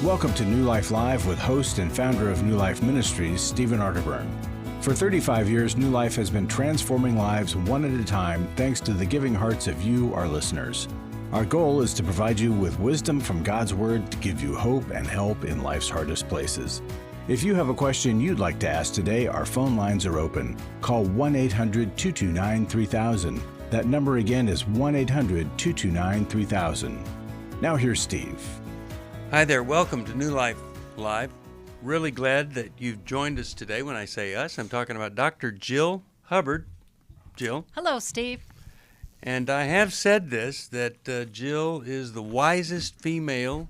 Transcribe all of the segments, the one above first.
Welcome to New Life Live with host and founder of New Life Ministries, Stephen Arterburn. For 35 years, New Life has been transforming lives one at a time thanks to the giving hearts of you, our listeners. Our goal is to provide you with wisdom from God's Word to give you hope and help in life's hardest places. If you have a question you'd like to ask today, our phone lines are open. Call 1-800-229-3000. That number again is 1-800-229-3000. Now here's Steve. Hi there. Welcome to New Life Live. Really glad that you've joined us today. When I say us, I'm talking about Dr. Jill Hubbard. Jill. Hello, Steve. And I have said this, that Jill is the wisest female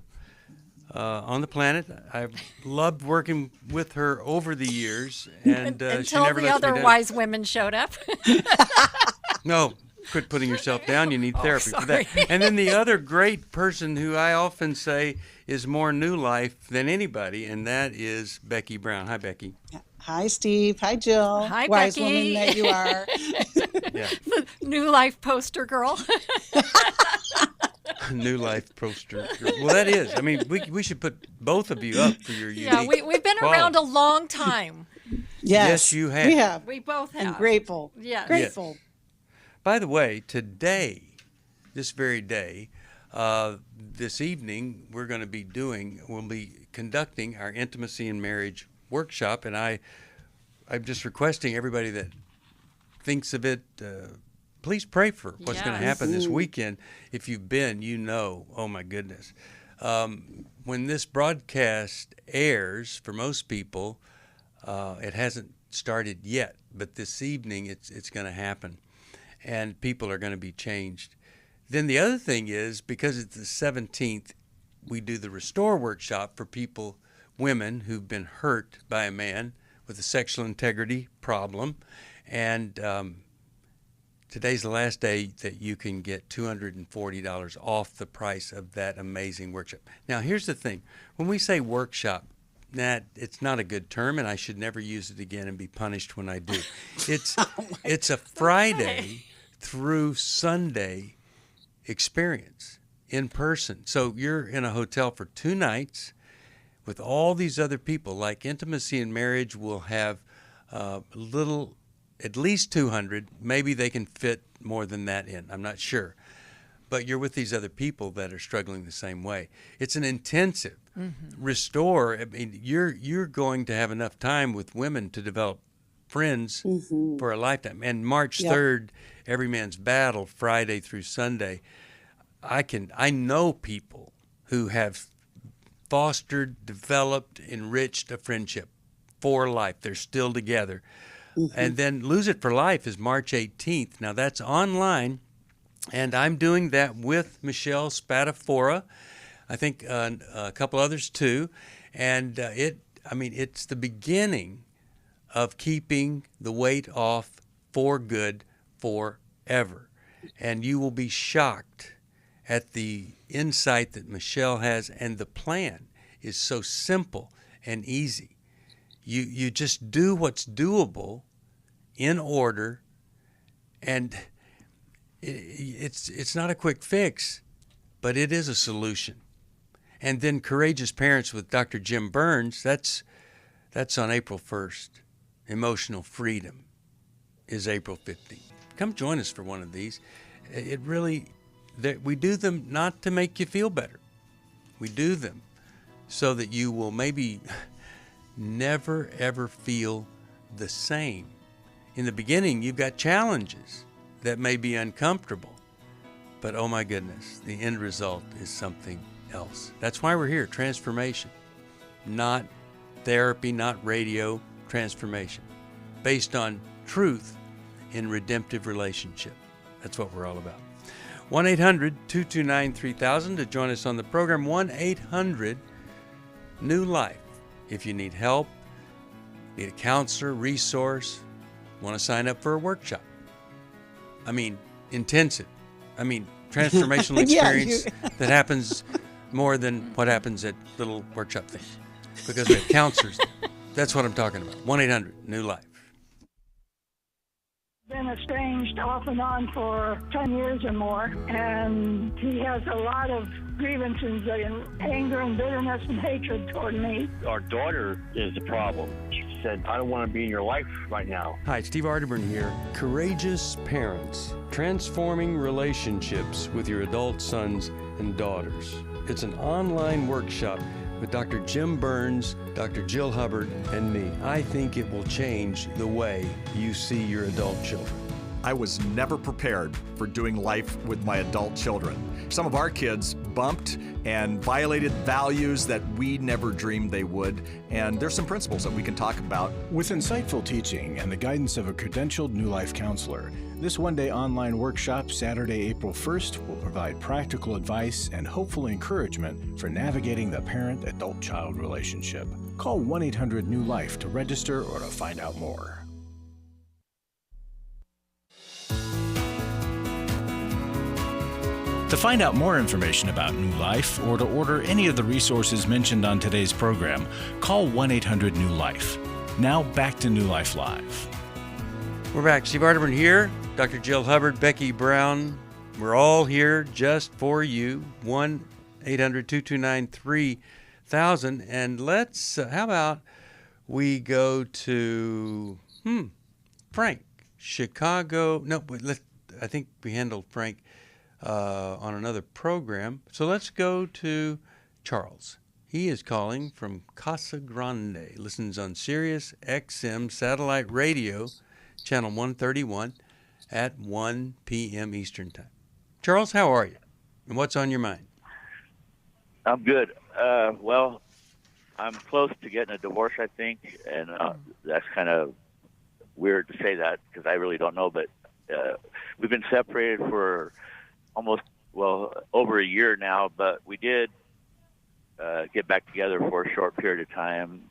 on the planet. I've loved working with her over the years. And Until she never the lets me other down. wise women showed up. No, quit putting yourself down. You need therapy for that. Sorry. And then the other great person who I often say is more New Life than anybody, and that is Becky Brown. Hi, Becky. Hi, Steve. Hi, Jill. Hi, Wise Becky. woman that you are. Yeah. The New Life poster girl. New Life poster. Well, that is. I mean, we should put both of you up for your unique Yeah, we've been around a long time. Yes, you have. We have. We both have. And grateful. Yes. Grateful. By the way, today, this very day, this evening, we'll be conducting our Intimacy in Marriage workshop, and I'm just requesting everybody that thinks of it, please pray for what's going to happen this weekend. If you've been, you know, oh my goodness. When this broadcast airs, for most people, it hasn't started yet, but this evening it's going to happen, and people are going to be changed. Then the other thing is, because it's the 17th, we do the Restore workshop for people, women who've been hurt by a man with a sexual integrity problem. And today's the last day that you can get $240 off the price of that amazing workshop. Now, here's the thing. When we say workshop, it's not a good term, and I should never use it again and be punished when I do. It's a Friday through Sunday experience in person. So you're in a hotel for 2 nights with all these other people. Like Intimacy in Marriage will have at least 200. Maybe they can fit more than that in. I'm not sure. But you're with these other people that are struggling the same way. It's an intensive. Restore. I mean, you're going to have enough time with women to develop friends for a lifetime. And March 3rd, Every Man's Battle, Friday through Sunday. I know people who have fostered, developed, enriched a friendship for life. They're still together. And then Lose It for Life is March 18th. Now that's online, and I'm doing that with Michelle Spadafora. I think a couple others too. And it's the beginning of keeping the weight off for good forever. And you will be shocked at the insight that Michelle has, and the plan is so simple and easy. You just do what's doable in order, and it's not a quick fix, but it is a solution. And then Courageous Parents with Dr. Jim Burns, that's on April 1st. Emotional Freedom is April 15th. Come join us for one of these. We do them not to make you feel better. We do them so that you will maybe never, ever feel the same. In the beginning, you've got challenges that may be uncomfortable, but oh my goodness, the end result is something else. That's why we're here, transformation. Not therapy, not radio, transformation. Based on truth in redemptive relationship. That's what we're all about. 1-800-229-3000 to join us on the program. 1-800-NEW-LIFE. If you need help, need a counselor, resource, want to sign up for a workshop. I mean, intensive. I mean, transformational experience that happens more than what happens at little workshop things. Because we have counselors. That's what I'm talking about. 1-800-NEW-LIFE. Been estranged off and on for 10 years or more, and he has a lot of grievances and anger and bitterness and hatred toward me. Our daughter is the problem. She said, I don't want to be in your life right now. Hi, Steve Arterburn here. Courageous Parents, Transforming Relationships with Your Adult Sons and Daughters. It's an online workshop with Dr. Jim Burns, Dr. Jill Hubbard, and me. I think it will change the way you see your adult children. I was never prepared for doing life with my adult children. Some of our kids bumped and violated values that we never dreamed they would, and there's some principles that we can talk about. With insightful teaching and the guidance of a credentialed New Life counselor, this one-day online workshop, Saturday, April 1st, will provide practical advice and hopeful encouragement for navigating the parent-adult-child relationship. Call 1-800-NEW-LIFE to register or to find out more. To find out more information about New Life or to order any of the resources mentioned on today's program, call 1-800-NEW-LIFE. Now back to New Life Live. We're back. Steve Arterburn here, Dr. Jill Hubbard, Becky Brown. We're all here just for you. 1-800-229-3000. And let's, how about we go to, Frank, Chicago. No, I think we handled Frank on another program. So let's go to Charles. He is calling from Casa Grande, listens on Sirius XM satellite radio, channel 131 at 1 p.m. Eastern Time. Charles, how are you? And what's on your mind? I'm good. Well, I'm close to getting a divorce, I think, and that's kind of weird to say that because I really don't know, but we've been separated for over a year now, but we did get back together for a short period of time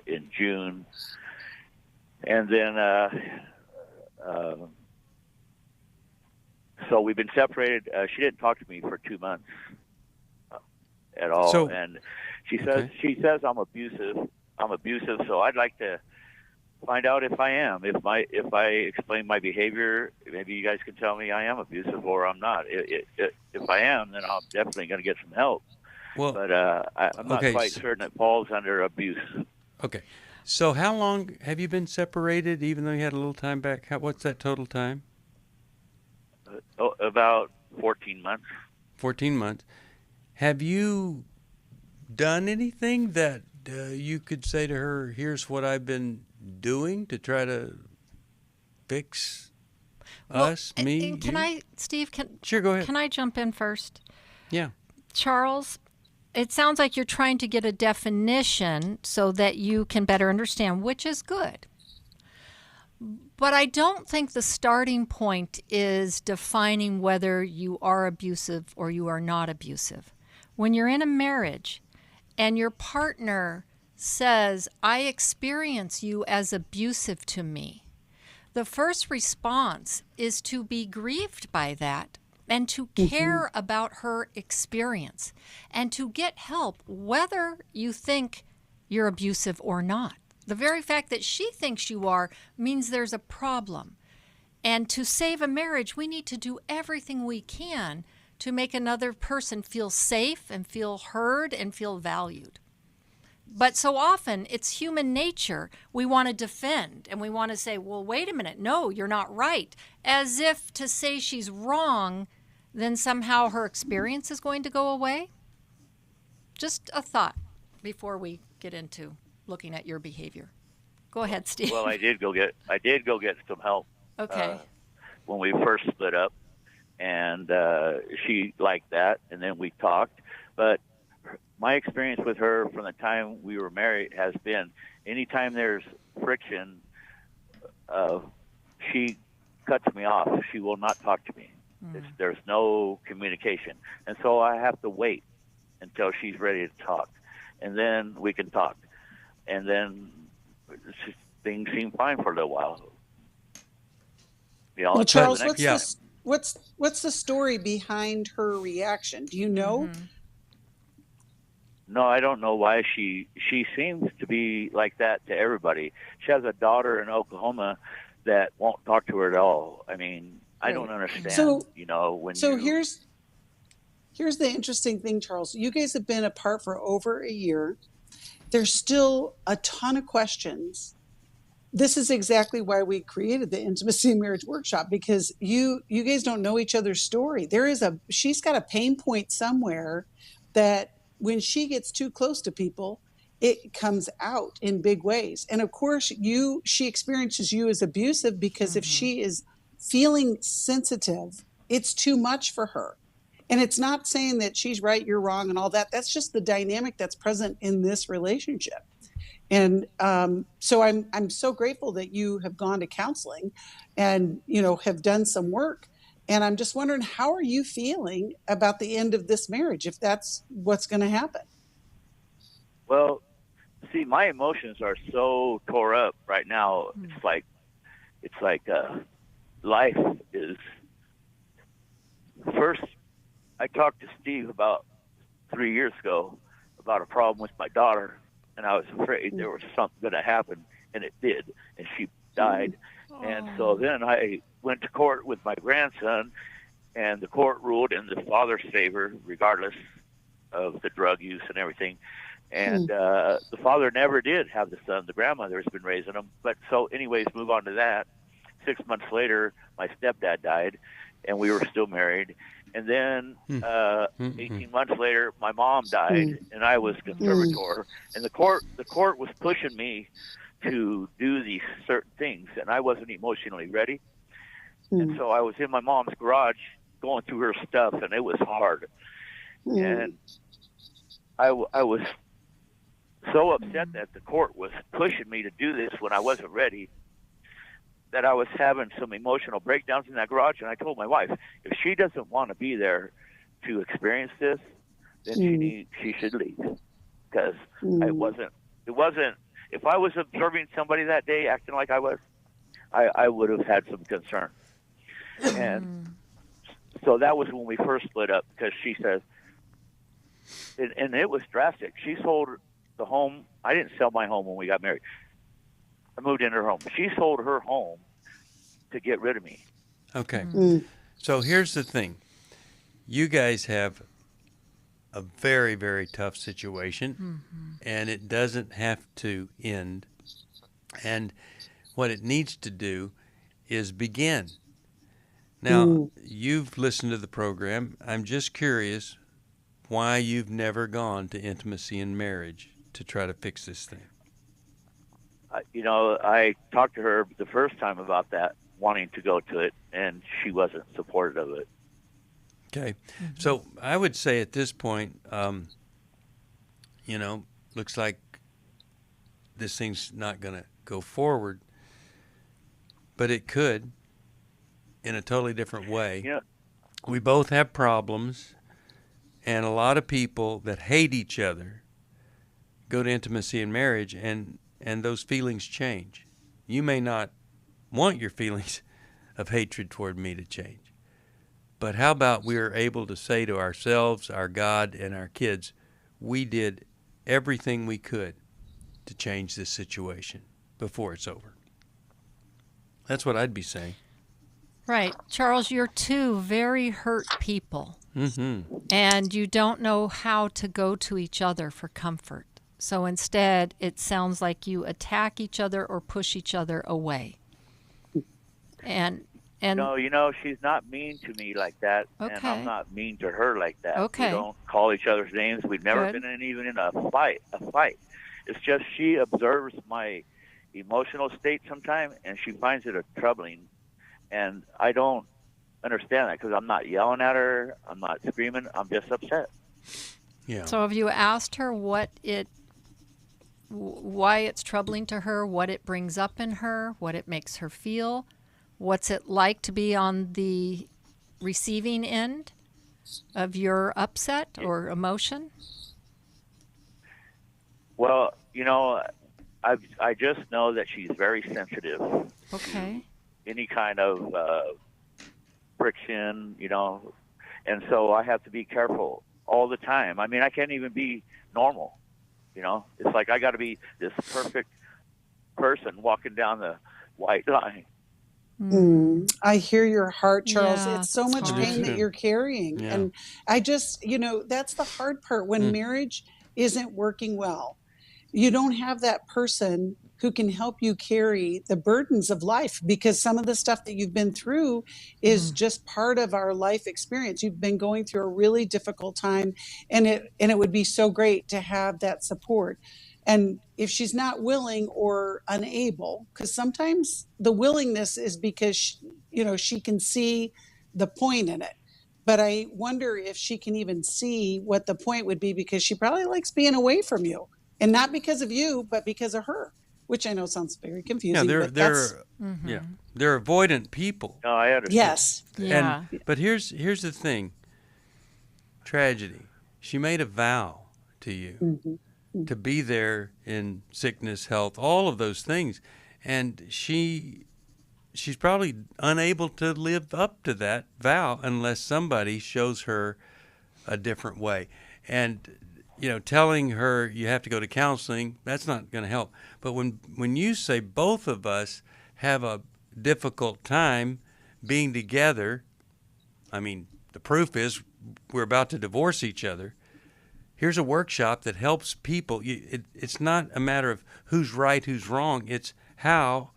in June. And then, so we've been separated. She didn't talk to me for 2 months at all. And she says I'm abusive. So I'd like to find out if I am. If I explain my behavior, maybe you guys can tell me I am abusive or I'm not. If I am, then I'm definitely going to get some help. Well, but I'm not quite certain it falls under abuse. Okay. So how long have you been separated, even though you had a little time back? What's that total time? About 14 months. 14 months. Have you done anything that you could say to her, here's what I've been doing to try to fix us, me? Can I, Steve? Sure, go ahead. Can I jump in first? Yeah. Charles, it sounds like you're trying to get a definition so that you can better understand, which is good. But I don't think the starting point is defining whether you are abusive or you are not abusive. When you're in a marriage and your partner says, I experience you as abusive to me, the first response is to be grieved by that and to care about her experience and to get help whether you think you're abusive or not. The very fact that she thinks you are means there's a problem. And to save a marriage, we need to do everything we can to make another person feel safe and feel heard and feel valued. But so often, it's human nature. We want to defend, and we want to say, well, wait a minute, no, you're not right. As if to say she's wrong, then somehow her experience is going to go away. Just a thought before we get into looking at your behavior. Go ahead, Steve. Well, I did go get some help. Okay. When we first split up, and she liked that, and then we talked. But my experience with her from the time we were married has been anytime there's friction, she cuts me off. She will not talk to me. There's no communication. And so I have to wait until she's ready to talk. And then we can talk. And then things seem fine for a little while. Well, Charles, what's the story behind her reaction? Do you know? No, I don't know why she seems to be like that to everybody. She has a daughter in Oklahoma that won't talk to her at all. I mean, I don't understand, when here's the interesting thing, Charles. You guys have been apart for over a year. There's still a ton of questions. This is exactly why we created the Intimacy and Marriage Workshop, because you guys don't know each other's story. She's got a pain point somewhere that when she gets too close to people, it comes out in big ways. And of course, she experiences you as abusive because if she is feeling sensitive, it's too much for her. And it's not saying that she's right, you're wrong, and all that. That's just the dynamic that's present in this relationship. And so I'm so grateful that you have gone to counseling and, have done some work. And I'm just wondering, how are you feeling about the end of this marriage, if that's what's going to happen? Well, see, my emotions are so tore up right now. It's like life is. First, I talked to Steve about 3 years ago about a problem with my daughter, and I was afraid there was something going to happen, and it did, and she died. And so then I went to court with my grandson, and the court ruled in the father's favor, regardless of the drug use and everything. And the father never did have the son. The grandmother has been raising him. But so anyways, move on to that. 6 months later, my stepdad died, and we were still married. And then 18 months later, my mom died, and I was conservator. And the court was pushing me to do these certain things, and I wasn't emotionally ready. And so I was in my mom's garage going through her stuff, and it was hard. And I was so upset that the court was pushing me to do this when I wasn't ready, that I was having some emotional breakdowns in that garage. And I told my wife, if she doesn't want to be there to experience this, then she should leave. Because it wasn't, if I was observing somebody that day acting like I was, I would have had some concern. And so that was when we first split up, because she says, and it was drastic. She sold the home. I didn't sell my home when we got married. I moved into her home. She sold her home to get rid of me. Okay. So here's the thing. You guys have a very, very tough situation, and it doesn't have to end. And what it needs to do is begin. Now, you've listened to the program. I'm just curious why you've never gone to Intimacy and Marriage to try to fix this thing. I talked to her the first time about that, wanting to go to it, and she wasn't supportive of it. Okay. So I would say at this point, looks like this thing's not going to go forward, but it could in a totally different way. Yeah. We both have problems, and a lot of people that hate each other go to Intimacy and Marriage, and those feelings change. You may not want your feelings of hatred toward me to change, but how about we're able to say to ourselves, our God, and our kids, we did everything we could to change this situation before it's over. That's what I'd be saying. Right. Charles, you're two very hurt people, and you don't know how to go to each other for comfort. So instead, it sounds like you attack each other or push each other away. And no, she's not mean to me like that, and I'm not mean to her like that. Okay. We don't call each other's names. We've never been even in a fight. It's just she observes my emotional state sometimes, and she finds it troubling, and I don't understand that, because I'm not yelling at her, I'm not screaming, I'm just upset. Yeah. So have you asked her why it's troubling to her, what it brings up in her, what it makes her feel? What's it like to be on the receiving end of your upset or emotion? Well, I just know that she's very sensitive. Okay. To any kind of friction, and so I have to be careful all the time. I mean, I can't even be normal. It's like I got to be this perfect person walking down the white line. I hear your heart, Charles. Yeah, It's so it's much hard. pain that you're carrying. Yeah. And I just, that's the hard part when marriage isn't working well. You don't have that person who can help you carry the burdens of life, because some of the stuff that you've been through is just part of our life experience. You've been going through a really difficult time, and it would be so great to have that support. And if she's not willing or unable, because sometimes the willingness is because she can see the point in it. But I wonder if she can even see what the point would be, because she probably likes being away from you, and not because of you, but because of her, which I know sounds very confusing. Yeah, but that's, they're avoidant people. No, I understand. yes. Yeah. But here's the thing. Tragedy. She made a vow to you to be there in sickness, health, all of those things, and she's probably unable to live up to that vow unless somebody shows her a different way. And telling her you have to go to counseling, that's not going to help. But when you say both of us have a difficult time being together, I mean, the proof is we're about to divorce each other. Here's a workshop that helps people. It's not a matter of who's right, who's wrong. It's how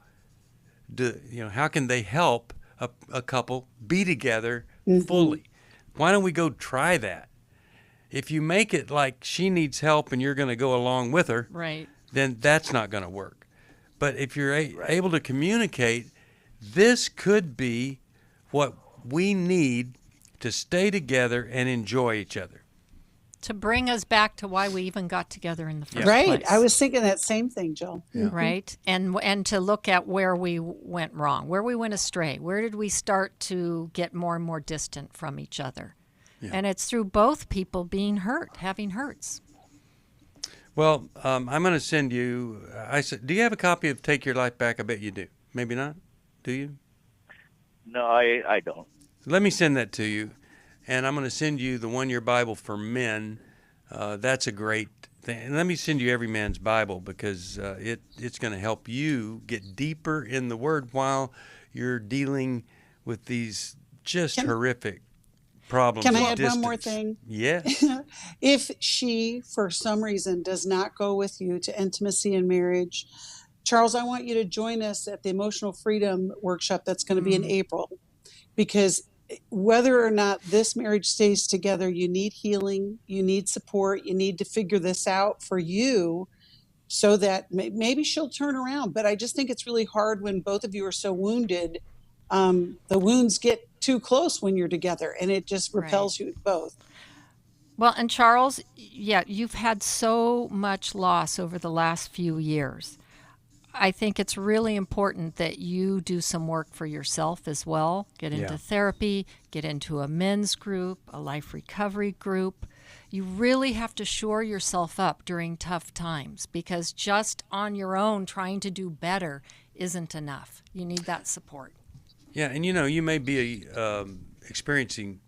can they help a couple be together fully? Why don't we go try that? If you make it like she needs help and you're going to go along with her, Right. then that's not going to work. But if you're able to communicate, this could be what we need to stay together and enjoy each other. To bring us back to why we even got together in the first Right. place. I was thinking that same thing, Jill. Right. And to look at where we went wrong, where we went astray, where did we start to get more and more distant from each other? Yeah. And it's through both people being hurt, having hurts. Well, I'm going to send you, do you have a copy of Take Your Life Back? I bet you do. Maybe not. Do you? No, I don't. Let me send that to you. And I'm going to send you the 1 Year Bible for Men. That's a great thing. And let me send you Every Man's Bible, because it's going to help you get deeper in the Word while you're dealing with these just horrific problems. Can I of add distance. one more thing? Yes. If she, for some reason, does not go with you to Intimacy in Marriage, Charles, I want you to join us at the Emotional Freedom Workshop that's going to be in April, because whether or not this marriage stays together, you need healing, you need support, you need to figure this out for you so that maybe she'll turn around. But I just think it's really hard when both of you are so wounded. The wounds get too close when you're together, and it just repels you both. Well, and Charles, you've had so much loss over the last few years. I think it's really important that you do some work for yourself as well. Get into therapy, get into a men's group, a life recovery group. You really have to shore yourself up during tough times, because just on your own trying to do better isn't enough. You need that support. Yeah, and you may be experiencing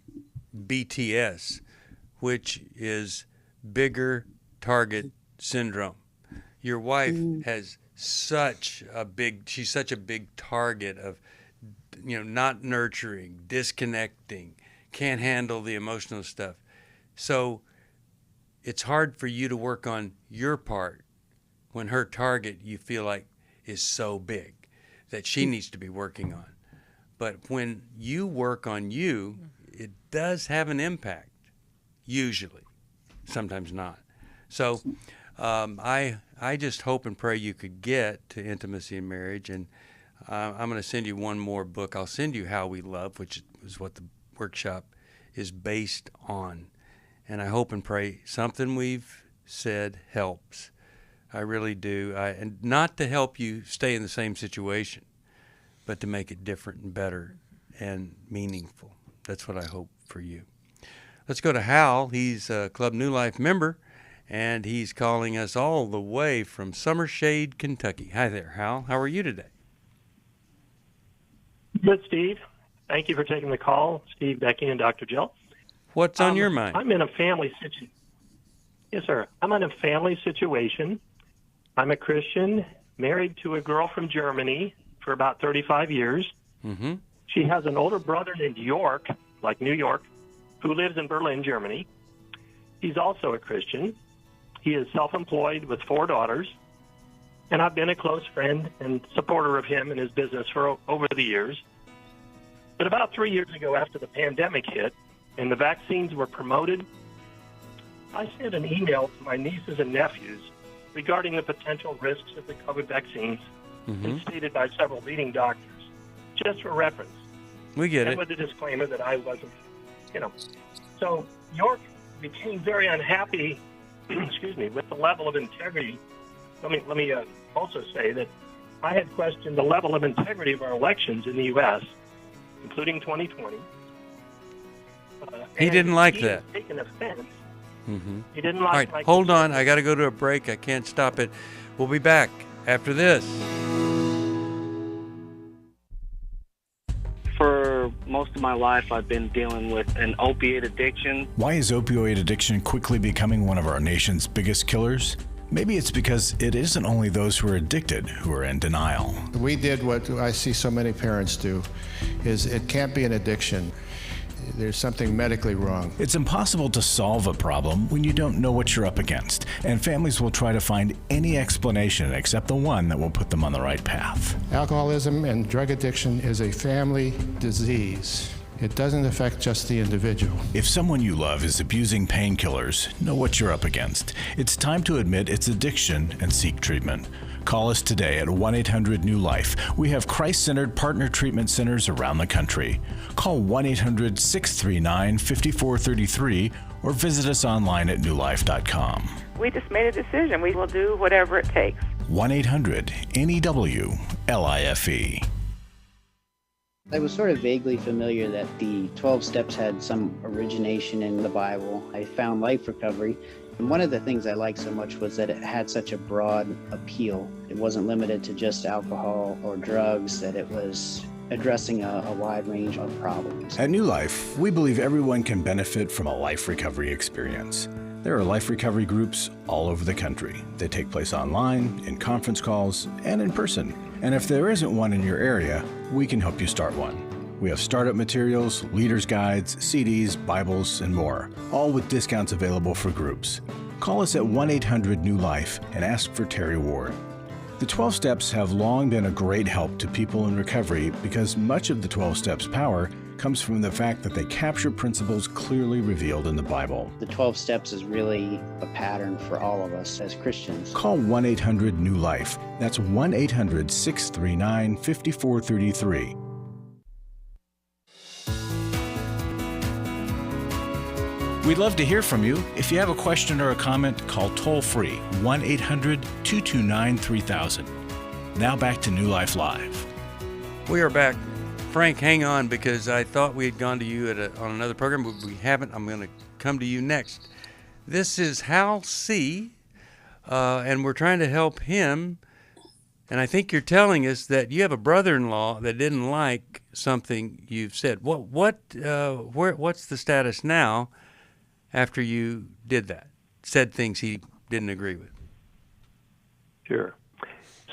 BTS, which is bigger target syndrome. Your wife has she's such a big target of, not nurturing, disconnecting, can't handle the emotional stuff. So it's hard for you to work on your part when her target, you feel like, is so big that she needs to be working on. But when you work on you, it does have an impact, usually, sometimes not. So I just hope and pray you could get to Intimacy in Marriage, and I'm going to send you one more book. I'll send you How We Love, which is what the workshop is based on. And I hope and pray something we've said helps. I really do. And not to help you stay in the same situation, but to make it different and better and meaningful. That's what I hope for you. Let's go to Hal. He's a Club New Life member, and he's calling us all the way from Summershade, Kentucky. Hi there, Hal. How are you today? Good, Steve. Thank you for taking the call, Steve, Becky, and Dr. Jill. What's on your mind? I'm in a family situation. Yes, sir. I'm in a family situation. I'm a Christian, married to a girl from Germany for about 35 years. Mm-hmm. She has an older brother named York, like New York, who lives in Berlin, Germany. He's also a Christian. He is self-employed with 4 daughters, and I've been a close friend and supporter of him and his business for over the years. But about 3 years ago, after the pandemic hit and the vaccines were promoted, I sent an email to my nieces and nephews regarding the potential risks of the COVID vaccines, and stated by several leading doctors, just for reference. We get and it. with the disclaimer that I wasn't, So York became very unhappy, excuse me, with the level of integrity. Let me also say that I had questioned the level of integrity of our elections in the U.S., including 2020. He didn't like he that. has taken offense. He didn't All like. right, hold on. I got to go to a break. I can't stop it. We'll be back after this. For most of my life, I've been dealing with an opiate addiction. Why is opioid addiction quickly becoming one of our nation's biggest killers? Maybe it's because it isn't only those who are addicted who are in denial. We did what I see so many parents do, is it can't be an addiction. There's something medically wrong. It's impossible to solve a problem when you don't know what you're up against, and families will try to find any explanation except the one that will put them on the right path. Alcoholism and drug addiction is a family disease. It doesn't affect just the individual. If someone you love is abusing painkillers, know what you're up against. It's time to admit it's addiction and seek treatment. Call us today at 1-800-NEW-LIFE. We have Christ-centered partner treatment centers around the country. Call 1-800-639-5433 or visit us online at newlife.com. We just made a decision. We will do whatever it takes. 1-800-NEW-LIFE. I was sort of vaguely familiar that the 12 steps had some origination in the Bible. I found Life Recovery, and one of the things I liked so much was that it had such a broad appeal. It wasn't limited to just alcohol or drugs, that it was addressing a wide range of problems. At New Life, we believe everyone can benefit from a life recovery experience. There are life recovery groups all over the country. They take place online, in conference calls, and in person. And if there isn't one in your area, we can help you start one. We have startup materials, leaders' guides, CDs, Bibles, and more, all with discounts available for groups. Call us at 1-800-NEW-LIFE and ask for Terry Ward. The 12 Steps have long been a great help to people in recovery because much of the 12 Steps' power comes from the fact that they capture principles clearly revealed in the Bible. The 12 steps is really a pattern for all of us as Christians. Call 1-800-NEW-LIFE. That's 1-800-639-5433. We'd love to hear from you. If you have a question or a comment, call toll-free 1-800-229-3000. Now back to New Life Live. We are back. Frank, hang on, because I thought we had gone to you on another program, but we haven't. I'm going to come to you next. This is Hal C., and we're trying to help him. And I think you're telling us that you have a brother-in-law that didn't like something you've said. What's the status now after you did that? Said things he didn't agree with. Sure.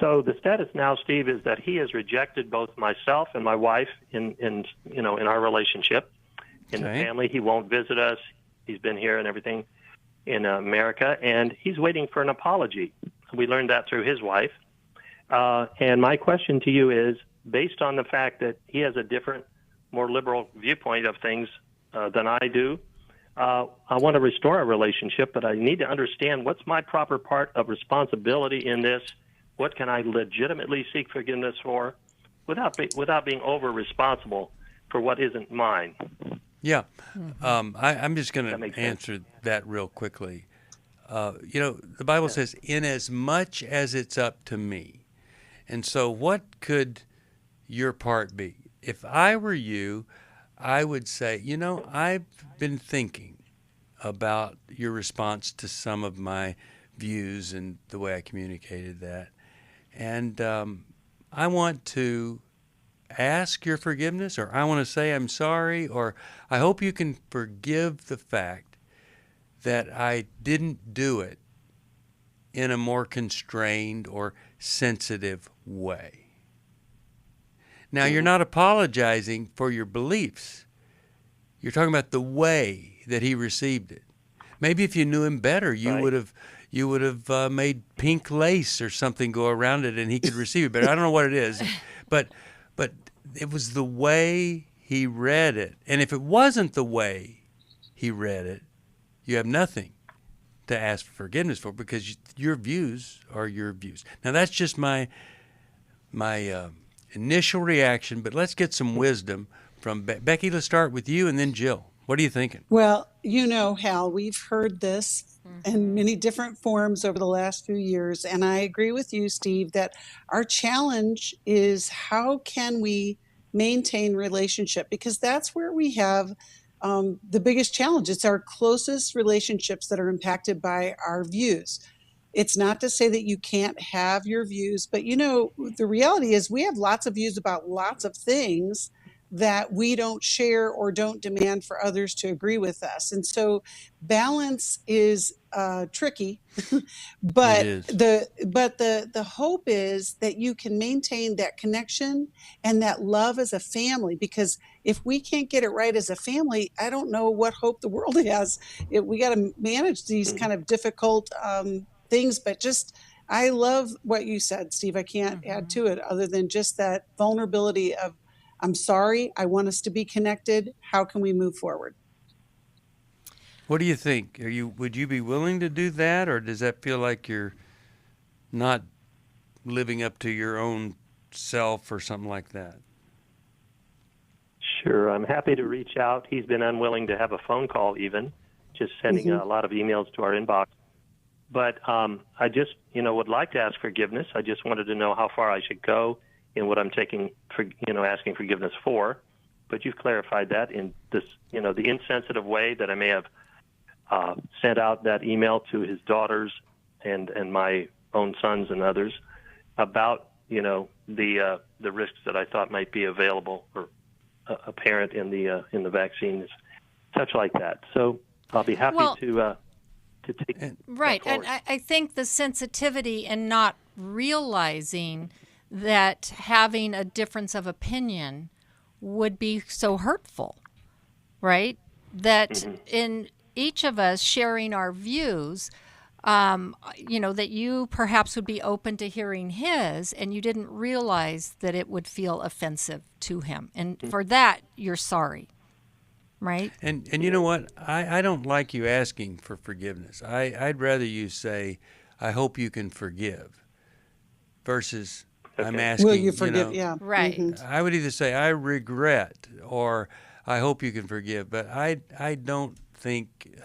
So the status now, Steve, is that he has rejected both myself and my wife in our relationship. In the family, he won't visit us. He's been here and everything in America, and he's waiting for an apology. We learned that through his wife. And my question to you is, based on the fact that he has a different, more liberal viewpoint of things than I do, I want to restore our relationship, but I need to understand what's my proper part of responsibility in this. What can I legitimately seek forgiveness for without being over-responsible for what isn't mine? Yeah. I'm just going to answer that real quickly. The Bible says, in as much as it's up to me. And so what could your part be? If I were you, I would say, I've been thinking about your response to some of my views and the way I communicated that. And I want to ask your forgiveness, or I want to say I'm sorry, or I hope you can forgive the fact that I didn't do it in a more constrained or sensitive way. Now, you're not apologizing for your beliefs. You're talking about the way that he received it. Maybe if you knew him better, you would have made pink lace or something go around it, and he could receive it better. I don't know what it is, but it was the way he read it. And if it wasn't the way he read it, you have nothing to ask for forgiveness for, because your views are your views. Now, that's just my initial reaction, but let's get some wisdom from Becky. Let's start with you, and then Jill. What are you thinking? Well, Hal, we've heard this in many different forms over the last few years, and I agree with you, Steve, that our challenge is how can we maintain relationship, because that's where we have the biggest challenge. It's our closest relationships that are impacted by our views. It's not to say that you can't have your views, but the reality is we have lots of views about lots of things that we don't share or don't demand for others to agree with us. And so balance is tricky, but the hope is that you can maintain that connection and that love as a family, because if we can't get it right as a family, I don't know what hope the world has. We got to manage these kind of difficult things, but I love what you said, Steve. I can't add to it other than just that vulnerability of, I'm sorry, I want us to be connected. How can we move forward? What do you think? Would you be willing to do that, or does that feel like you're not living up to your own self or something like that? Sure, I'm happy to reach out. He's been unwilling to have a phone call even, just sending a lot of emails to our inbox. But I just, would like to ask forgiveness. I just wanted to know how far I should go in what I'm asking forgiveness for. But you've clarified that in this, the insensitive way that I may have sent out that email to his daughters and my own sons and others about, the risks that I thought might be available or apparent in the vaccines, such like that. So I'll be happy to take right. And I think the sensitivity and not realizing that having a difference of opinion would be so hurtful, right? That in each of us sharing our views, that you perhaps would be open to hearing his, and you didn't realize that it would feel offensive to him. And for that, you're sorry, right? And you know what? I don't like you asking for forgiveness. I'd rather you say, I hope you can forgive, versus I'm asking, will you forgive? Yeah. Right. I would either say, I regret, or I hope you can forgive. But I don't think...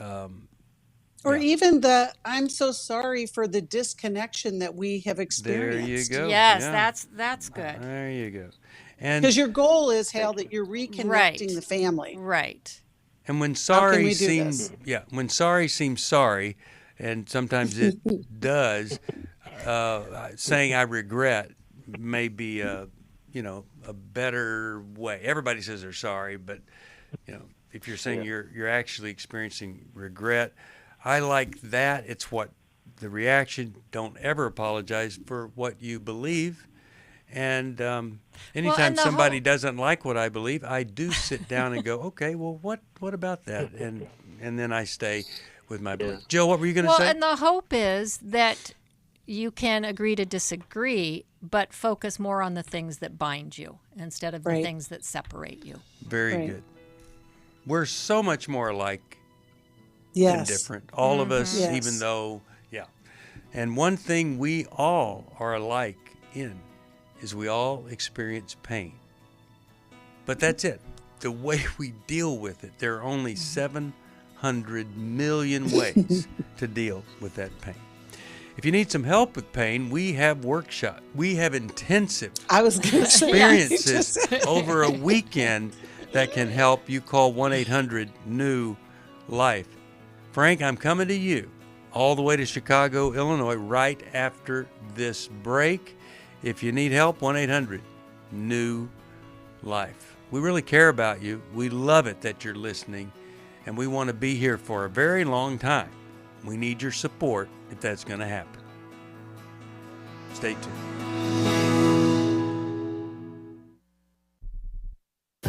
or even the, I'm so sorry for the disconnection that we have experienced. There you go. Yes, that's good. There you go. And because your goal is, Hal, that you're reconnecting the family. Right. And when sorry seems, when sorry seems sorry, and sometimes it does, saying I regret may be a better way. Everybody says they're sorry, but if you're saying you're actually experiencing regret, I like that. It's what the reaction. Don't ever apologize for what you believe. And anytime somebody doesn't like what I believe, I do sit down and go, okay, well, what about that? And then I stay with my belief. Jill, what were you going to say? Well, and the hope is that you can agree to disagree, but focus more on the things that bind you instead of the things that separate you. Very good. We're so much more alike than different. All of us, even though, And one thing we all are alike in is we all experience pain. But that's it. The way we deal with it, there are only 700 million ways to deal with that pain. If you need some help with pain, we have workshops. We have intensive experiences over a weekend that can help. You call 1-800-NEW-LIFE. Frank, I'm coming to you all the way to Chicago, Illinois, right after this break. If you need help, 1-800-NEW-LIFE. We really care about you. We love it that you're listening, and we want to be here for a very long time. We need your support if that's going to happen. Stay tuned.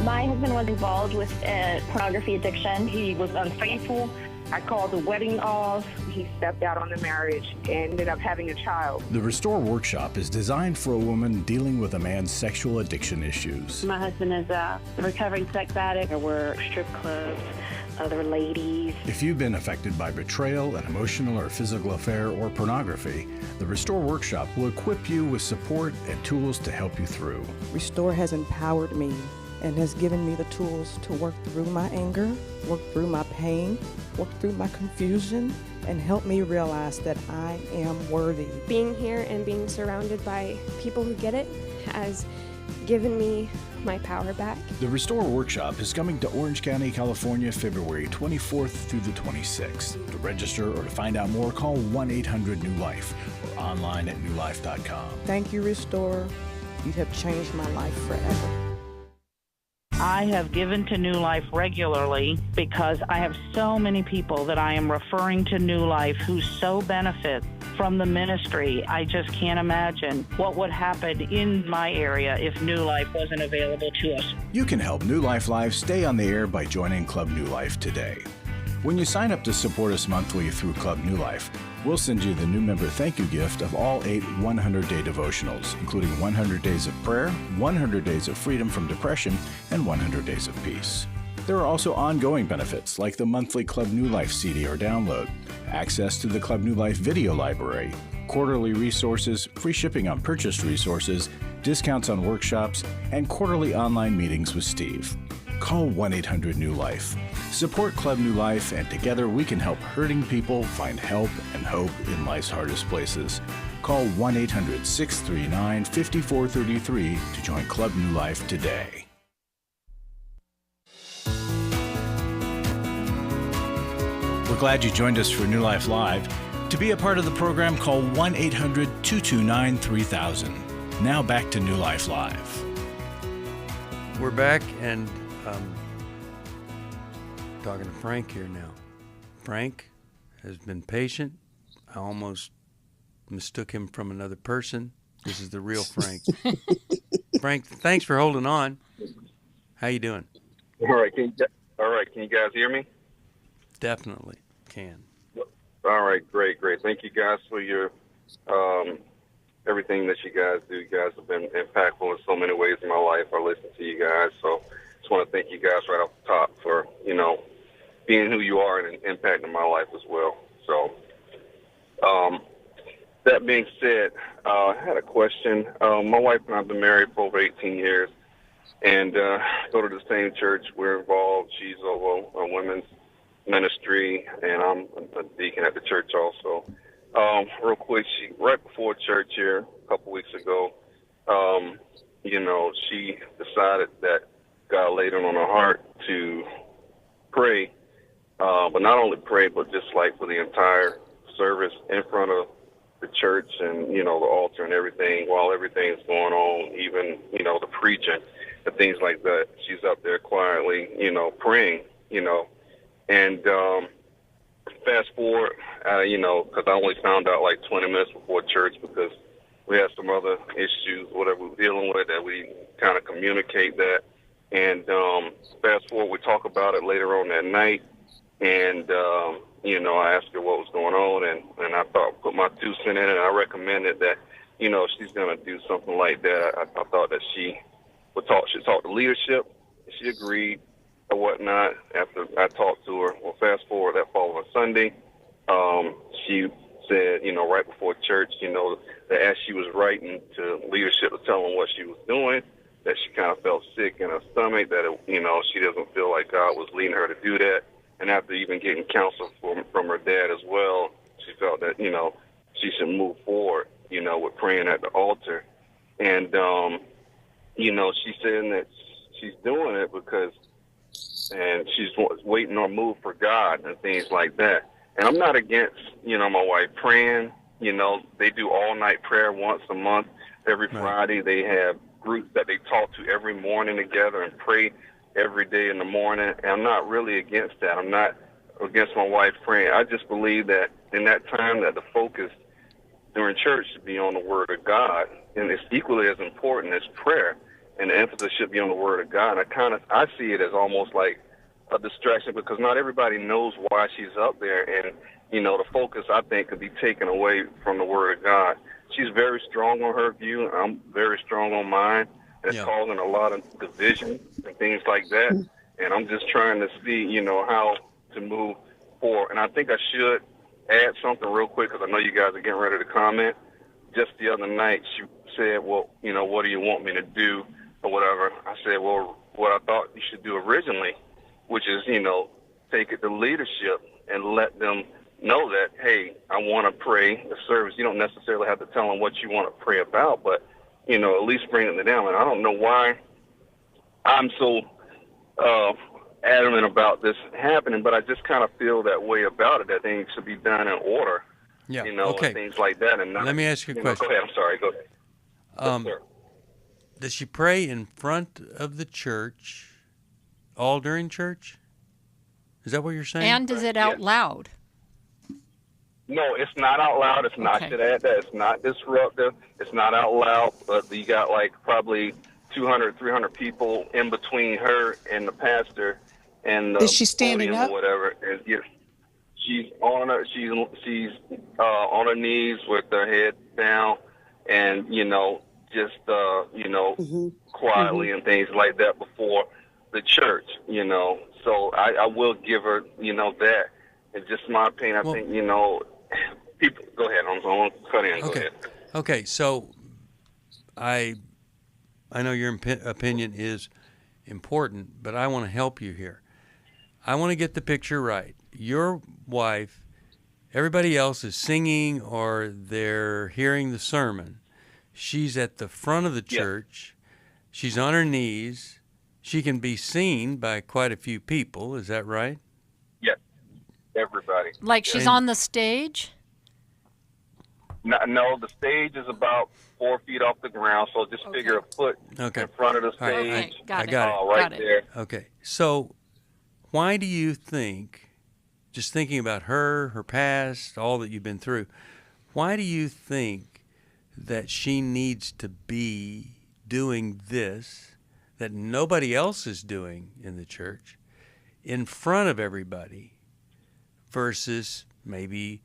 My husband was involved with a pornography addiction. He was unfaithful. I called the wedding off. He stepped out on the marriage and ended up having a child. The Restore Workshop is designed for a woman dealing with a man's sexual addiction issues. My husband is a recovering sex addict. There were strip clubs, other ladies. If you've been affected by betrayal, an emotional or physical affair, or pornography, the Restore Workshop will equip you with support and tools to help you through. Restore has empowered me and has given me the tools to work through my anger, work through my pain, work through my confusion, and help me realize that I am worthy. Being here and being surrounded by people who get it has given me my power back. The Restore Workshop is coming to Orange County, California, February 24th through the 26th. To register or to find out more, call 1-800-NEW-LIFE or online at newlife.com. Thank you, Restore. You have changed my life forever. I have given to New Life regularly because I have so many people that I am referring to New Life who so benefit from the ministry. I just can't imagine what would happen in my area if New Life wasn't available to us. You can help New Life Live stay on the air by joining Club New Life today. When you sign up to support us monthly through Club New Life, we'll send you the new member thank you gift of all 8 100-day devotionals, including 100 Days of Prayer, 100 Days of Freedom from Depression, and 100 Days of Peace. There are also ongoing benefits like the monthly Club New Life CD or download, access to the Club New Life video library, quarterly resources, free shipping on purchased resources, discounts on workshops, and quarterly online meetings with Steve. Call 1-800-NEW-LIFE. Support Club New Life, and together we can help hurting people find help and hope in life's hardest places. Call 1-800-639-5433 to join Club New Life today. We're glad you joined us for New Life Live. To be a part of the program, call 1-800-229-3000. Now back to New Life Live. We're back, and talking to Frank here now. Frank has been patient. I almost mistook him from another person. This is the real Frank. Frank, thanks for holding on. How you doing? All right. Can you guys hear me? Definitely can. All right. Great. Thank you guys for your everything that you guys do. You guys have been impactful in so many ways in my life. I listen to you guys, so just want to thank you guys right off the top for, being who you are and impacting my life as well. So, that being said, I had a question. My wife and I have been married for over 18 years and go to the same church. We're involved. She's over a women's ministry, and I'm a deacon at the church also. Real quick, right before church here a couple weeks ago, she decided that God laid it on her heart to pray, but not only pray, but just like for the entire service in front of the church and, the altar and everything, while everything's going on, even, the preaching and things like that. She's up there quietly, praying, and fast forward, because I only found out like 20 minutes before church because we had some other issues, whatever we were dealing with, that we kind of communicate that. And fast forward, we talk about it later on that night. And, I asked her what was going on, and I thought, put my 2 cents in it, and I recommended that, if she's going to do something like that, I thought that she should talk to leadership. She agreed or whatnot after I talked to her. Well, fast forward that following Sunday, she said, right before church, that as she was writing to leadership to tell them what she was doing, that she kind of felt sick in her stomach, that, she doesn't feel like God was leading her to do that. And after even getting counsel from her dad as well, she felt that, she should move forward, with praying at the altar. And, she's saying that she's doing it because, and she's waiting on move for God and things like that. And I'm not against, my wife praying. They do all-night prayer once a month. Every Friday they have groups that they talk to every morning together and pray every day in the morning. And I'm not really against that. I'm not against my wife praying. I just believe that in that time that the focus during church should be on the Word of God. And it's equally as important as prayer. and the emphasis should be on the Word of God. And I see it as almost like a distraction because not everybody knows why she's up there, and the focus I think could be taken away from the Word of God. She's very strong on her view. I'm very strong on mine. And it's causing a lot of division and things like that. And I'm just trying to see, how to move forward. And I think I should add something real quick because I know you guys are getting ready to comment. Just the other night, she said, well, what do you want me to do or whatever? I said, well, what I thought you should do originally, which is, take it to leadership and let them know that, hey, I want to pray the service. You don't necessarily have to tell them what you want to pray about, but, at least bring it to them. And I don't know why I'm so adamant about this happening, but I just kind of feel that way about it, that things should be done in order, and things like that. And not, let me ask you a question. Go ahead. I'm sorry. Go ahead. Yes, sir. Does she pray in front of the church all during church? Is that what you're saying? And is it out loud? No, it's not out loud. It's not that. It's not disruptive. It's not out loud. But you got probably 200, 300 people in between her and the pastor, and is she standing up or whatever? And she's on her. She's on her knees with her head down, and just quietly and things like that before the church. So I will give her that. It's just my opinion. I think people. Go ahead. I'm going to cut in. Go ahead. Okay. So I know your opinion is important, but I want to help you here. I want to get the picture right. Your wife, everybody else is singing or they're hearing the sermon. She's at the front of the church. She's on her knees. She can be seen by quite a few people. Is that right? Yes. Everybody. Like she's on the stage? No, the stage is about 4 feet off the ground, so just figure a foot in front of the stage. Got it. Right there. Okay. So why do you think, just thinking about her past, all that you've been through, why do you think that she needs to be doing this that nobody else is doing in the church in front of everybody versus maybe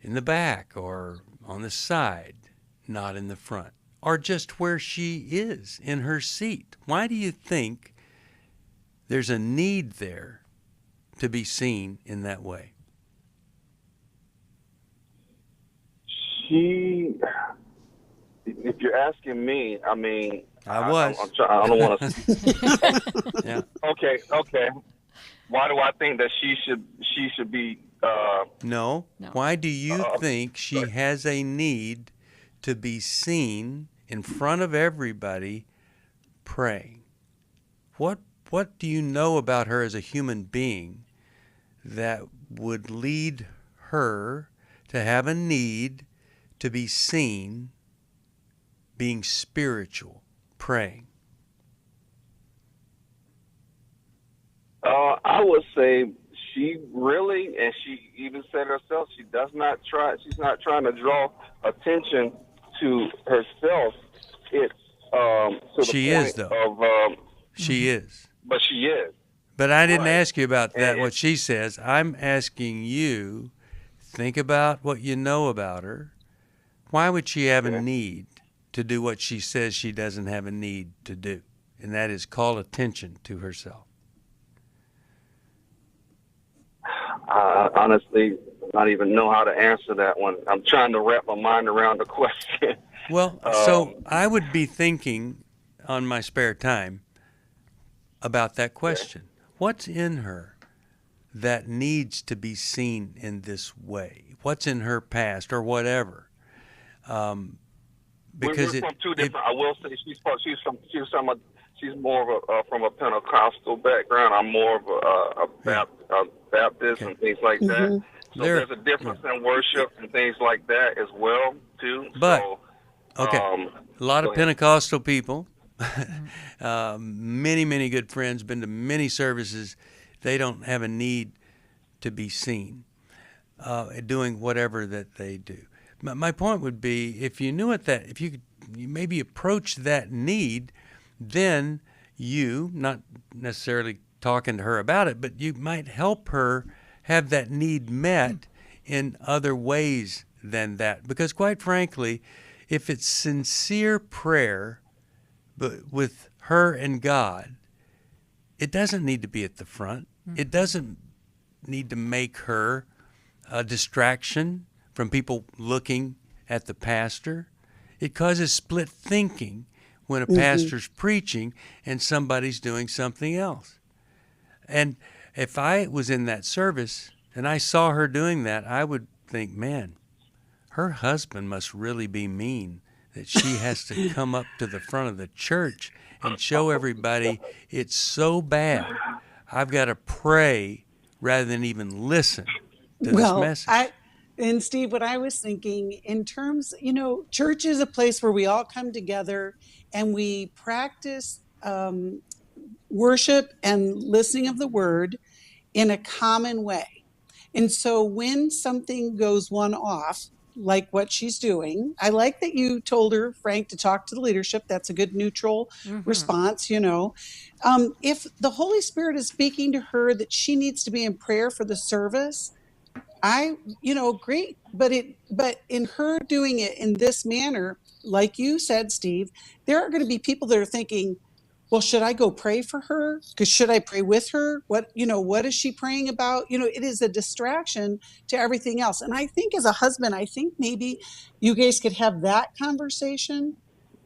in the back or on the side, not in the front, or just where she is in her seat? Why do you think there's a need there to be seen in that way? If you're asking me, I mean, I was. I don't want to. Yeah. Okay. Why do I think that she should be? No. Why do you think she has a need to be seen in front of everybody praying? What do you know about her as a human being that would lead her to have a need to be seen being spiritual, praying? I would say she really, and she even said herself, she's not trying to draw attention to herself. It's to the she point is, though. Of she is. But she is. But I didn't ask you about that, what she says. I'm asking you, think about what you know about her. Why would she have a need to do what she says she doesn't have a need to do? And that is call attention to herself. I honestly not even know how to answer that one. I'm trying to wrap my mind around the question. Well, so I would be thinking on my spare time about that question. What's in her that needs to be seen in this way? What's in her past or whatever? Because we're from two different. I will say she's more of from a Pentecostal background. I'm more of a Baptist and things like that. So there's a difference in worship and things like that as well too. But so, a lot of Pentecostal people, many good friends, been to many services. They don't have a need to be seen doing whatever that they do. My point would be, if you knew if you could maybe approach that need then you, not necessarily talking to her about it, but you might help her have that need met in other ways than that. Because quite frankly, if it's sincere prayer but with her and God, it doesn't need to be at the front. It doesn't need to make her a distraction from people looking at the pastor. It causes split thinking when a pastor's preaching and somebody's doing something else. And if I was in that service and I saw her doing that, I would think, man, her husband must really be mean that she has to come up to the front of the church and show everybody it's so bad. I've got to pray rather than even listen to this message. And Steve, what I was thinking in terms, church is a place where we all come together and we practice worship and listening of the word in a common way. And so when something goes one off, like what she's doing, I like that you told her, Frank, to talk to the leadership. That's a good neutral response, If the Holy Spirit is speaking to her that she needs to be in prayer for the service, great. But in her doing it in this manner, like you said, Steve, there are going to be people that are thinking, well, should I go pray for her? Because should I pray with her? What is she praying about? It is a distraction to everything else. And I think as a husband, maybe you guys could have that conversation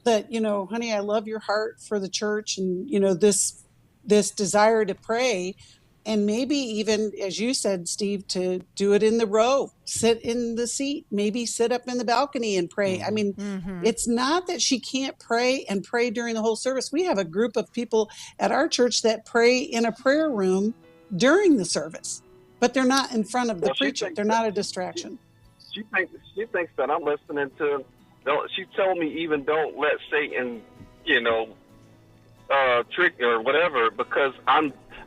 that, honey, I love your heart for the church and, this desire to pray. And maybe even, as you said, Steve, to do it in the row, sit in the seat, maybe sit up in the balcony and pray. I mean, it's not that she can't pray and pray during the whole service. We have a group of people at our church that pray in a prayer room during the service, but they're not in front of the preacher. They're not a distraction. She thinks that I'm listening to. She told me even don't let Satan, trick or whatever, because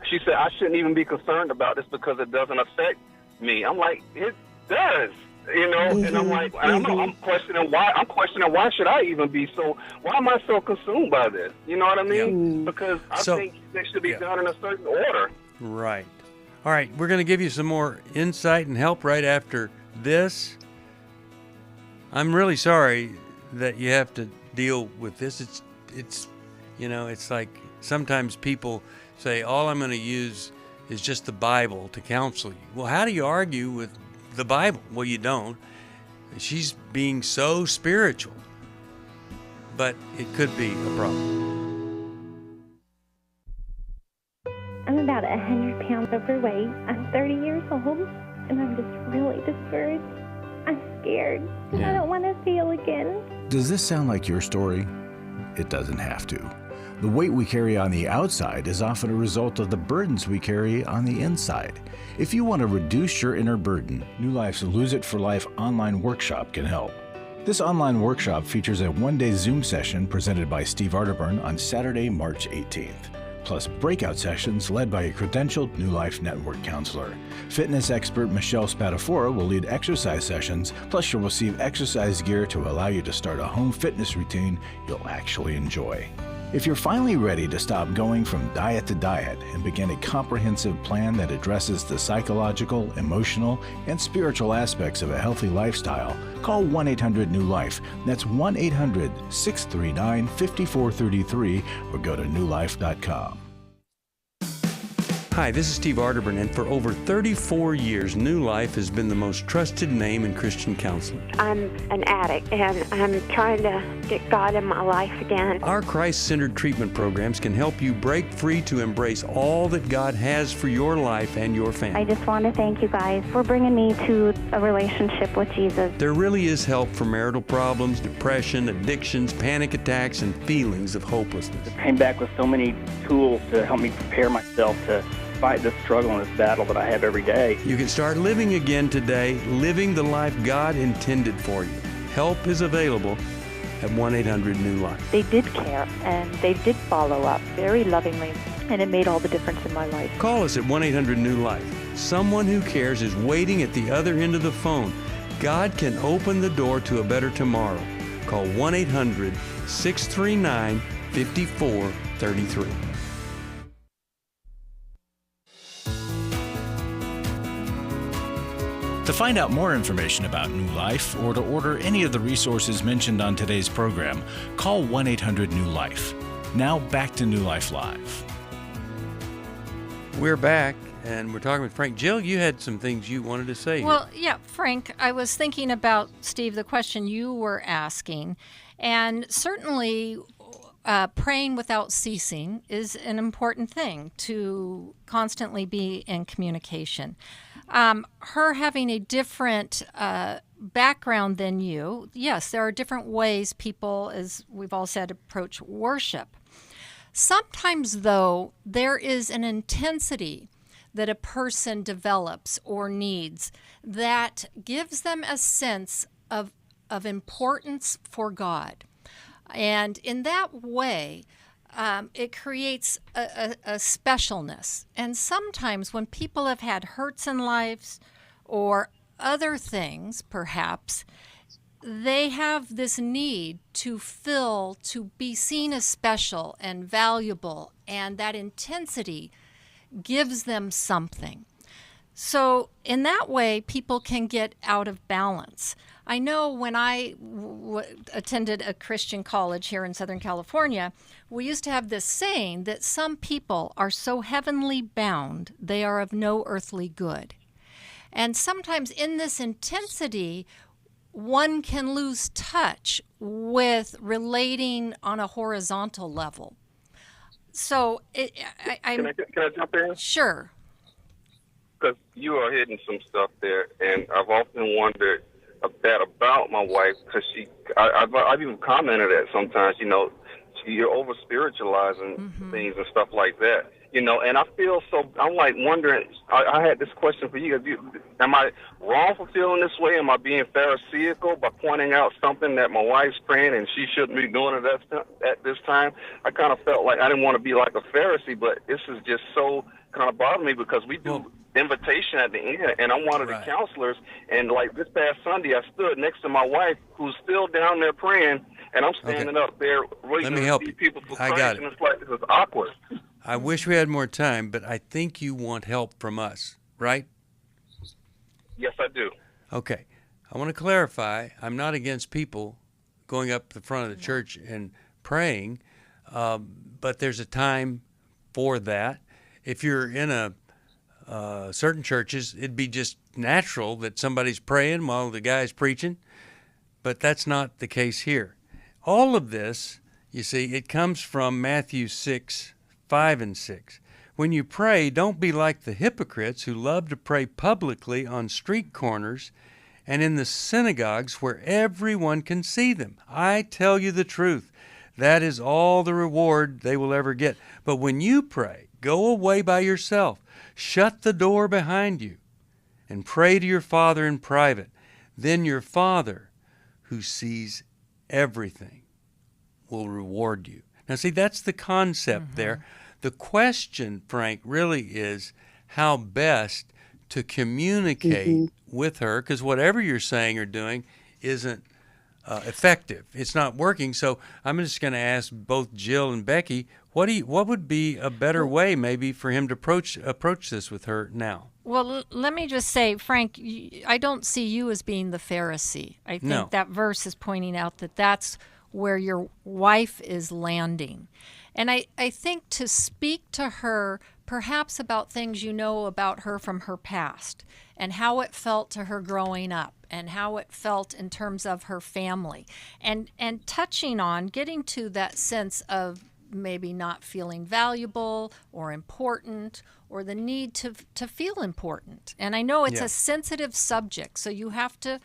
she said, I shouldn't even be concerned about this because it doesn't affect me. I'm like, it does, and I'm like, I'm questioning why should I even be so, why am I so consumed by this? You know what I mean? Because I think they should be done in a certain order. Right. All right. We're going to give you some more insight and help right after this. I'm really sorry that you have to deal with this. It's like sometimes people say, all I'm going to use is just the Bible to counsel you. Well, how do you argue with the Bible? Well, you don't. She's being so spiritual, but it could be a problem. I'm about 100 pounds overweight. I'm 30 years old, and I'm just really discouraged. I'm scared, and I don't want to feel again. Does this sound like your story? It doesn't have to. The weight we carry on the outside is often a result of the burdens we carry on the inside. If you want to reduce your inner burden, New Life's Lose It for Life online workshop can help. This online workshop features a one-day Zoom session presented by Steve Arterburn on Saturday, March 18th, plus breakout sessions led by a credentialed New Life Network counselor. Fitness expert Michelle Spadafora will lead exercise sessions, plus you'll receive exercise gear to allow you to start a home fitness routine you'll actually enjoy. If you're finally ready to stop going from diet to diet and begin a comprehensive plan that addresses the psychological, emotional, and spiritual aspects of a healthy lifestyle, call 1-800-NEW-LIFE. That's 1-800-639-5433 or go to newlife.com. Hi, this is Steve Arterburn, and for over 34 years, New Life has been the most trusted name in Christian counseling. I'm an addict, and I'm trying to get God in my life again. Our Christ-centered treatment programs can help you break free to embrace all that God has for your life and your family. I just want to thank you guys for bringing me to a relationship with Jesus. There really is help for marital problems, depression, addictions, panic attacks, and feelings of hopelessness. I came back with so many tools to help me prepare myself to fight this struggle and this battle that I have every day. You can start living again today, living the life God intended for you. Help is available at 1-800-NEW-LIFE. They did care, and they did follow up very lovingly, and it made all the difference in my life. Call us at 1-800-NEW-LIFE. Someone who cares is waiting at the other end of the phone. God can open the door to a better tomorrow. Call 1-800-639-5433. 5433. To find out more information about New Life or to order any of the resources mentioned on today's program, call 1-800-NEW-LIFE. Now back to New Life Live. We're back, and we're talking with Frank. Jill, you had some things you wanted to say. Well, yeah, Frank, I was thinking about, Steve, the question you were asking, and certainly praying without ceasing is an important thing, to constantly be in communication. Her having a different background than you, yes, there are different ways people, as we've all said, approach worship. Sometimes, though, there is an intensity that a person develops or needs that gives them a sense of importance for God. And in that way, it creates a specialness. And sometimes when people have had hurts in lives or other things, perhaps, they have this need to be seen as special and valuable, and that intensity gives them something. So in that way, people can get out of balance. I know when I attended a Christian college here in Southern California, we used to have this saying that some people are so heavenly bound, they are of no earthly good. And sometimes in this intensity, one can lose touch with relating on a horizontal level. So Can I jump in? Sure. Because you are hitting some stuff there, and I've often wondered that about my wife, because I've even commented that sometimes, you're over spiritualizing things and stuff like that, and I feel so. I'm like wondering. I had this question for you. Am I wrong for feeling this way? Am I being pharisaical by pointing out something that my wife's praying and she shouldn't be doing it at this time? I kind of felt like I didn't want to be like a Pharisee, but this is just so kind of bothered me because we do invitation at the end, and I'm one of the counselors, and like this past Sunday I stood next to my wife who's still down there praying, and I'm standing up there waiting to see people for Christ, and it's like this is awkward. I wish we had more time, but I think you want help from us, right? Yes, I do. Okay. I want to clarify, I'm not against people going up the front of the church and praying, but there's a time for that. If you're in certain churches, it'd be just natural that somebody's praying while the guy's preaching, but that's not the case here. All of this, you see, it comes from Matthew 6:5 and 6. When you pray, don't be like the hypocrites who love to pray publicly on street corners and in the synagogues where everyone can see them. I tell you the truth, that is all the reward they will ever get. But when you pray, go away by yourself, shut the door behind you, and pray to your Father in private. Then your Father, who sees everything, will reward you. Now, see, that's the concept there. The question, Frank, really is how best to communicate with her, because whatever you're saying or doing isn't effective. It's not working. So I'm just going to ask both Jill and Becky, what would be a better way maybe for him to approach this with her now? Well, let me just say, Frank, I don't see you as being the Pharisee. I think that verse is pointing out that that's where your wife is landing. And I think to speak to her perhaps about things you know about her from her past and how it felt to her growing up and how it felt in terms of her family and touching on getting to that sense of maybe not feeling valuable or important or the need to feel important. And I know it's a sensitive subject, so you have to,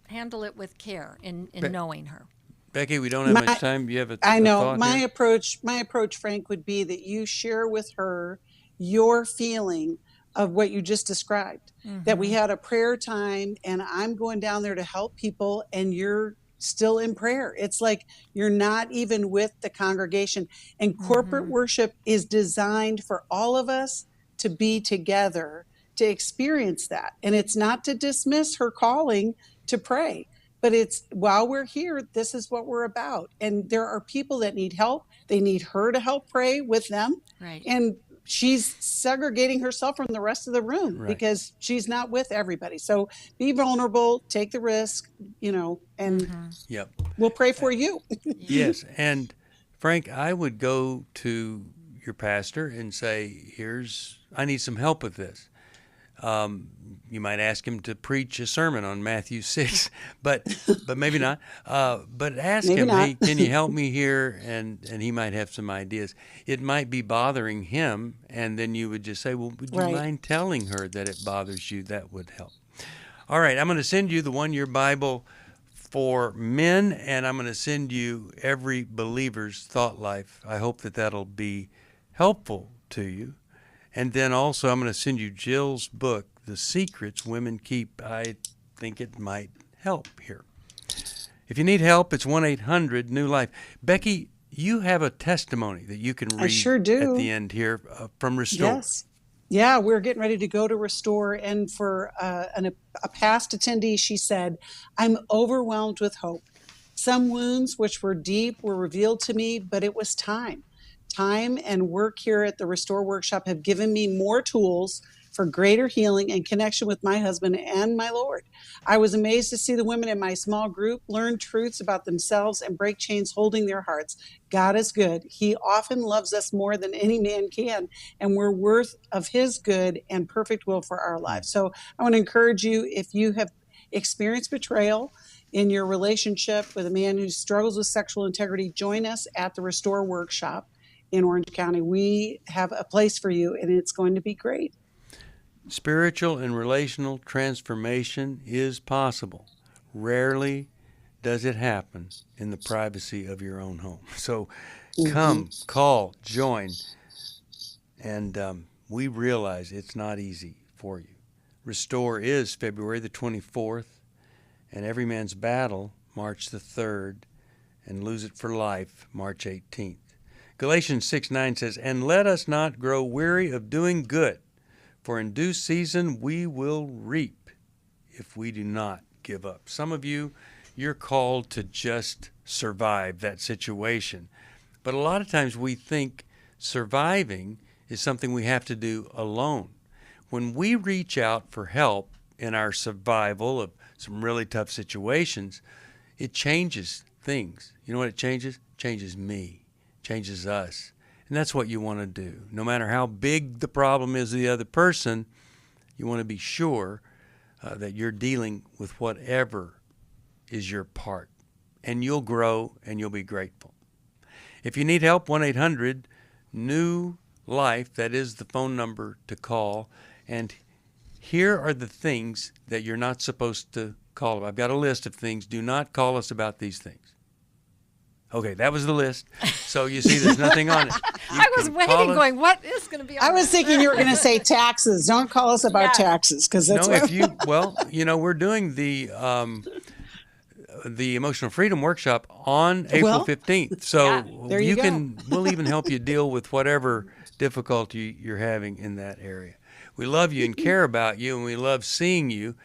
handle it with care in knowing her. Becky, we don't have much time. You have a I know. thought My here? approach, Frank, would be that you share with her your feeling of what you just described, that we had a prayer time and I'm going down there to help people and you're still in prayer. It's like you're not even with the congregation. And corporate worship is designed for all of us to be together to experience that. And it's not to dismiss her calling to pray, But it's while we're here, this is what we're about. And there are people that need help. They need her to help pray with them. Right. And she's segregating herself from the rest of the room because she's not with everybody. So be vulnerable, take the risk, and we'll pray for you. Yes. And Frank, I would go to your pastor and say, I need some help with this. You might ask him to preach a sermon on Matthew 6, but maybe not. But ask him, hey, can you help me here? And he might have some ideas. It might be bothering him, and then you would just say, well, would you mind telling her that it bothers you? That would help. All right, I'm going to send you the 1 Year Bible for men, and I'm going to send you Every Believer's Thought Life. I hope that that'll be helpful to you. And then also I'm going to send you Jill's book, The Secrets Women Keep. I think it might help here. If you need help, it's 1-800-NEW-LIFE. Becky, you have a testimony that you can read I sure do. at the end here from Restore. Yes. Yeah, we're getting ready to go to Restore. And for a past attendee, she said, I'm overwhelmed with hope. Some wounds which were deep were revealed to me, but it was time. Time and work here at the Restore Workshop have given me more tools for greater healing and connection with my husband and my Lord. I was amazed to see the women in my small group learn truths about themselves and break chains holding their hearts. God is good. He often loves us more than any man can, and we're worth of his good and perfect will for our lives. So I want to encourage you, if you have experienced betrayal in your relationship with a man who struggles with sexual integrity, join us at the Restore Workshop in Orange County. We have a place for you, and it's going to be great. Spiritual and relational transformation is possible. Rarely does it happen in the privacy of your own home. So come, call, join, and we realize it's not easy for you. Restore is February the 24th, and Every Man's Battle, March the 3rd, and Lose It for Life, March 18th. Galatians 6:9 says, and let us not grow weary of doing good, for in due season we will reap if we do not give up. Some of you, you're called to just survive that situation. But a lot of times we think surviving is something we have to do alone. When we reach out for help in our survival of some really tough situations, it changes things. You know what it changes? It changes me. Changes us. And that's what you want to do. No matter how big the problem is of the other person, you want to be sure that you're dealing with whatever is your part. And you'll grow and you'll be grateful. If you need help, 1-800-NEW-LIFE. That is the phone number to call. And here are the things that you're not supposed to call about. I've got a list of things. Do not call us about these things. Okay, that was the list. So you see there's nothing on it. I was waiting going, what is going to be on I was thinking you were going to say taxes. Don't call us about taxes, because that's we're doing the Emotional Freedom Workshop on April 15th. So we'll even help you deal with whatever difficulty you're having in that area. We love you and care about you, and we love seeing you.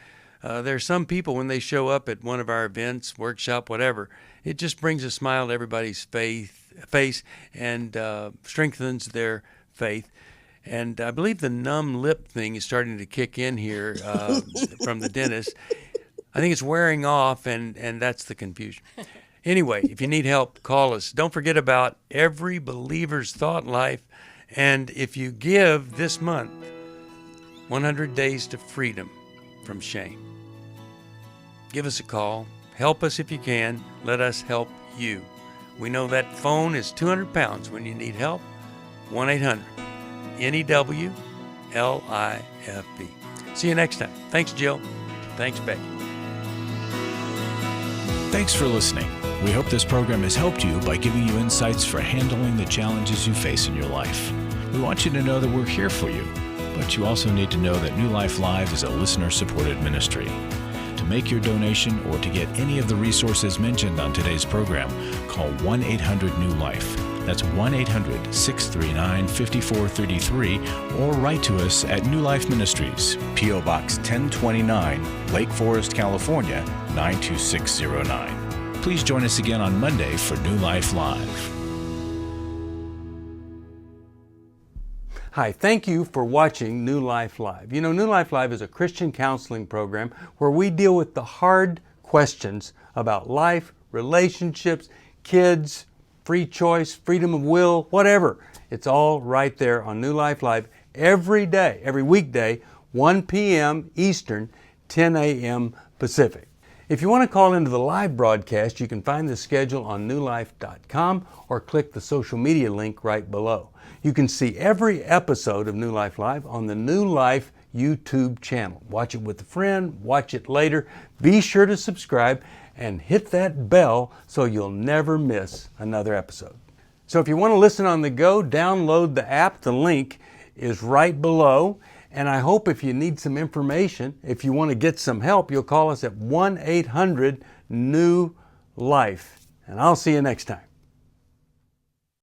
There are some people, when they show up at one of our events, workshop, whatever, it just brings a smile to everybody's face and strengthens their faith. And I believe the numb lip thing is starting to kick in here from the dentist. I think it's wearing off, and that's the confusion. Anyway, if you need help, call us. Don't forget about Every Believer's Thought Life. And if you give this month, 100 Days to Freedom from Shame. Give us a call. Help us if you can. Let us help you. We know that phone is 200 pounds when you need help. 1-800-NEW-LIFE. See you next time. Thanks, Jill. Thanks, Becky. Thanks for listening. We hope this program has helped you by giving you insights for handling the challenges you face in your life. We want you to know that we're here for you, but you also need to know that New Life Live is a listener-supported ministry. To make your donation or to get any of the resources mentioned on today's program, call 1-800-NEW-LIFE. That's 1-800-639-5433, or write to us at New Life Ministries, P.O. Box 1029, Lake Forest, California, 92609. Please join us again on Monday for New Life Live. Hi, thank you for watching New Life Live. You know, New Life Live is a Christian counseling program where we deal with the hard questions about life, relationships, kids, free choice, freedom of will, whatever. It's all right there on New Life Live every day, every weekday, 1 p.m. Eastern, 10 a.m. Pacific. If you want to call into the live broadcast, you can find the schedule on newlife.com or click the social media link right below. You can see every episode of New Life Live on the New Life YouTube channel. Watch it with a friend, watch it later. Be sure to subscribe and hit that bell so you'll never miss another episode. So if you want to listen on the go, download the app. The link is right below. And I hope if you need some information, if you want to get some help, you'll call us at 1-800-NEW-LIFE. And I'll see you next time.